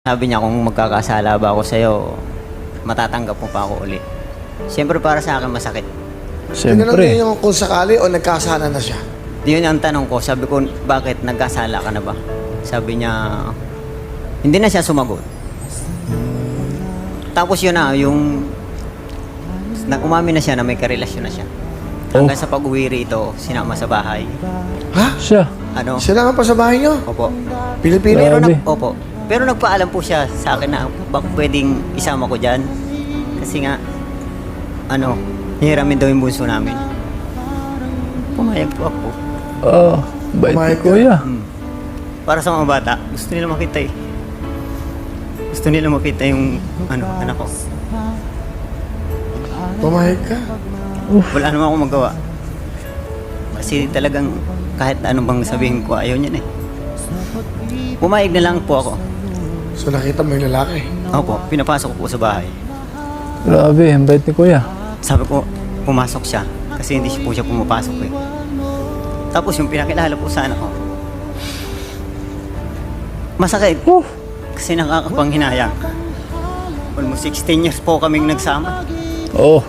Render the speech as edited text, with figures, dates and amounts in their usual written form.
Sabi niya kung magkakasala ba ako sa'yo, matatanggap mo pa ako uli. Siyempre para sa akin masakit. Tinanong Siyempre. niyo yung kung sakali o nagkasala na siya. Yun ang tanong ko. Sabi ko, bakit nagkasala ka na ba? Sabi niya, hindi na siya sumagot. Tapos yun na, yung umami na siya na may karelasyon na siya. Hanggang sa pag-uwi rito, sinama sa bahay. Ha? Siya. Ano? Siya lang ang pa sa bahay niyo? Opo. Pilipino? Pero Grabe. opo. Pero nagpaalam po siya sa akin na baka pwedeng isama ko dyan. Kasi nga, hihiramin daw yung bunso namin. Pumayag po ako. Bait Pumayag ni ka? kuya. Para sa mga bata, gusto nila makita eh. Gusto nila makita yung anak ko. Pumayag ka? Wala naman akong magawa. Kasi talagang kahit ano bang sabihin ko, ayaw niya na eh. Pumayag na lang po ako. So nakita mo yung lalaki? Opo, pinapasok ko po sa bahay. Grabe, ang bait ni kuya. Sabi ko, pumasok siya. Kasi hindi po siya pumapasok eh. Tapos yung pinakilala po sa anak ko. Masakit. Kasi nakakapanghinayang. Almost 16 years po kaming nagsama. Oo.